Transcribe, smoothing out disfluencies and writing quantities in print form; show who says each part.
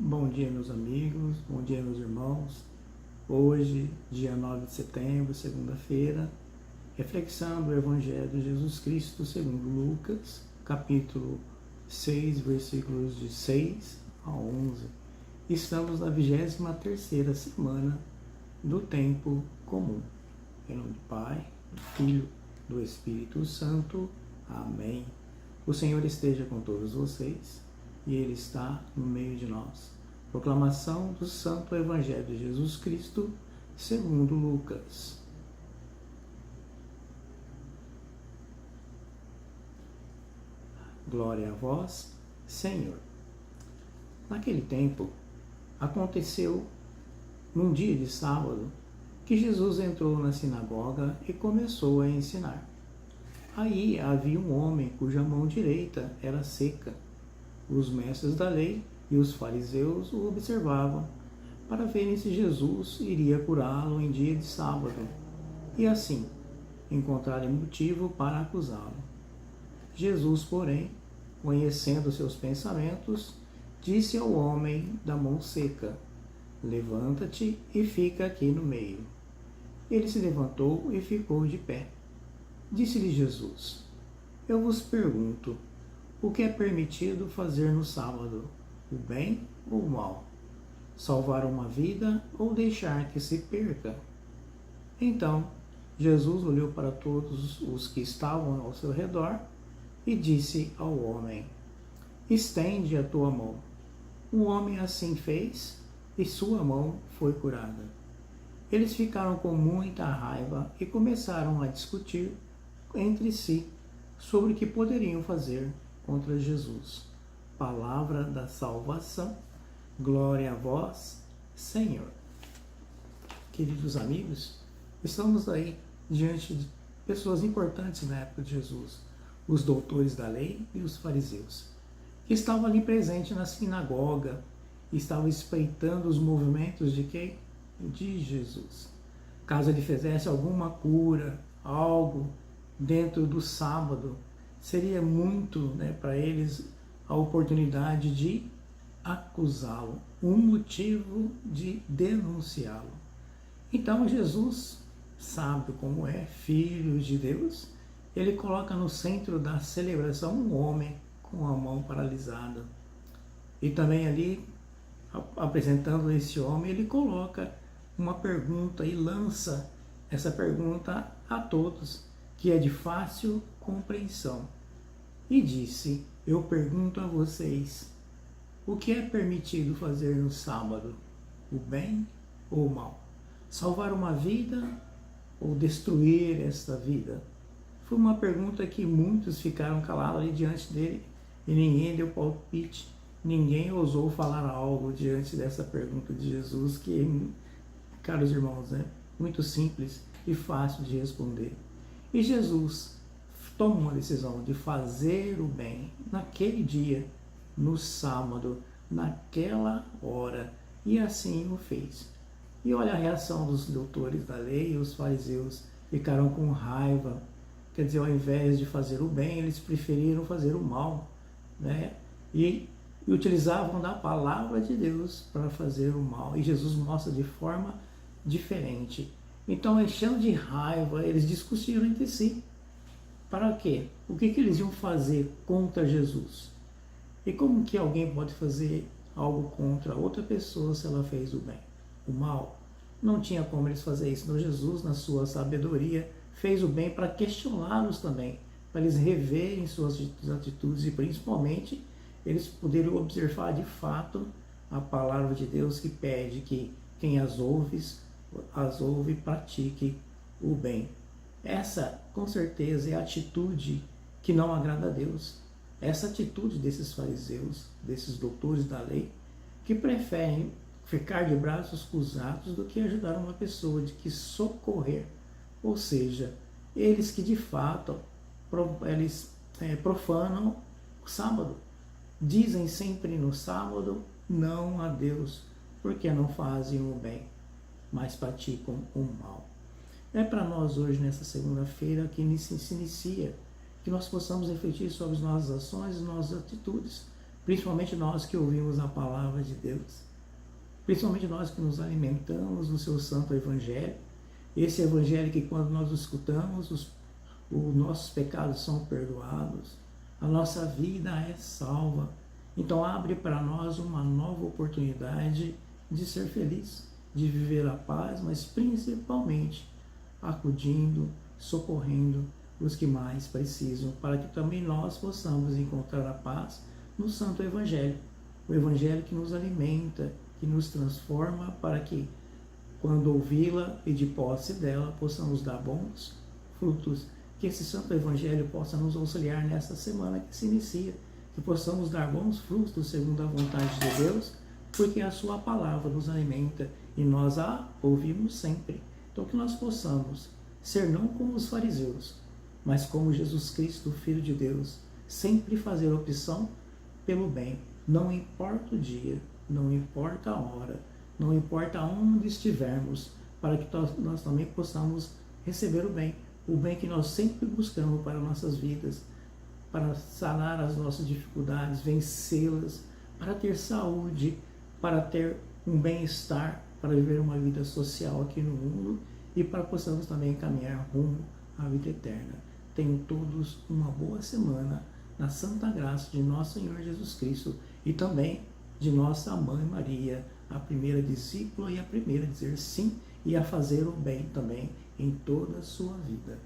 Speaker 1: Bom dia, meus amigos, bom dia, meus irmãos. Hoje, dia 9 de setembro, segunda-feira, reflexão do Evangelho de Jesus Cristo segundo Lucas, capítulo 6, versículos de 6 a 11. Estamos na 23ª semana do tempo comum. Em nome do Pai, do Filho, do Espírito Santo. Amém. O Senhor esteja com todos vocês e Ele está no meio de nós. Proclamação do Santo Evangelho de Jesus Cristo, segundo Lucas. Glória a vós, Senhor. Naquele tempo, aconteceu, num dia de sábado, que Jesus entrou na sinagoga e começou a ensinar. Aí havia um homem cuja mão direita era seca. Os mestres da lei e os fariseus o observavam para verem se Jesus iria curá-lo em dia de sábado e assim encontrarem motivo para acusá-lo. Jesus, porém, conhecendo seus pensamentos, disse ao homem da mão seca: levanta-te e fica aqui no meio. Ele se levantou e ficou de pé. Disse-lhe Jesus: eu vos pergunto, o que é permitido fazer no sábado, o bem ou o mal? Salvar uma vida ou deixar que se perca? Então, Jesus olhou para todos os que estavam ao seu redor e disse ao homem: estende a tua mão. O homem assim fez e sua mão foi curada. Eles ficaram com muita raiva e começaram a discutir entre si sobre o que poderiam fazer contra Jesus. Palavra da salvação. Glória a vós, Senhor. Queridos amigos, estamos aí diante de pessoas importantes na época de Jesus, os doutores da lei e os fariseus, que estavam ali presentes na sinagoga e estavam espreitando os movimentos de quem? De Jesus. Caso ele fizesse alguma cura, algo dentro do sábado, seria muito, para eles, a oportunidade de acusá-lo, um motivo de denunciá-lo. Então Jesus, sábio como é, filho de Deus, ele coloca no centro da celebração um homem com a mão paralisada. E também ali, apresentando esse homem, ele coloca uma pergunta e lança essa pergunta a todos, que é de fácil compreensão. E disse: eu pergunto a vocês, o que é permitido fazer no sábado, o bem ou o mal? Salvar uma vida ou destruir esta vida? Foi uma pergunta que muitos ficaram calados ali diante dele e ninguém deu palpite, ninguém ousou falar algo diante dessa pergunta de Jesus, que, caros irmãos, é muito simples e fácil de responder. E Jesus toma uma decisão de fazer o bem naquele dia, no sábado, naquela hora, e assim o fez. E olha a reação dos doutores da lei e os fariseus, ficaram com raiva. Quer dizer, ao invés de fazer o bem, eles preferiram fazer o mal, e utilizavam da palavra de Deus para fazer o mal. E Jesus mostra de forma diferente. Então, enchendo de raiva, eles discutiram entre si. Para quê? O que eles iam fazer contra Jesus? E como que alguém pode fazer algo contra outra pessoa se ela fez o bem? O mal? Não tinha como eles fazer isso. Então, Jesus, na sua sabedoria, fez o bem para questioná-los também, para eles reverem suas atitudes e, principalmente, eles poderem observar de fato a palavra de Deus, que pede que quem as ouve e pratique o bem. Essa, com certeza, é a atitude que não agrada a Deus. Essa atitude desses fariseus, desses doutores da lei, que preferem ficar de braços cruzados do que ajudar uma pessoa, de que socorrer. Ou seja, eles que de fato eles profanam o sábado. Dizem sempre no sábado não a Deus, porque não fazem o bem, mas praticam o mal. É para nós hoje, nessa segunda-feira, que se inicia, que nós possamos refletir sobre as nossas ações e nossas atitudes, principalmente nós que ouvimos a palavra de Deus, principalmente nós que nos alimentamos do seu santo evangelho, esse evangelho que quando nós o escutamos, os nossos pecados são perdoados, a nossa vida é salva. Então abre para nós uma nova oportunidade de ser feliz, de viver a paz, mas principalmente acudindo, socorrendo os que mais precisam, para que também nós possamos encontrar a paz no Santo Evangelho, o Evangelho que nos alimenta, que nos transforma, para que, quando ouvi-la e de posse dela, possamos dar bons frutos. Que esse Santo Evangelho possa nos auxiliar nessa semana que se inicia, que possamos dar bons frutos segundo a vontade de Deus, porque a sua palavra nos alimenta e nós a ouvimos sempre. Então que nós possamos ser não como os fariseus, mas como Jesus Cristo, Filho de Deus, sempre fazer opção pelo bem, não importa o dia, não importa a hora, não importa onde estivermos, para que nós também possamos receber o bem que nós sempre buscamos para nossas vidas, para sanar as nossas dificuldades, vencê-las, para ter saúde, para ter um bem-estar, para viver uma vida social aqui no mundo e para que possamos também caminhar rumo à vida eterna. Tenham todos uma boa semana na santa graça de nosso Senhor Jesus Cristo e também de nossa Mãe Maria, a primeira discípula e a primeira a dizer sim e a fazer o bem também em toda a sua vida.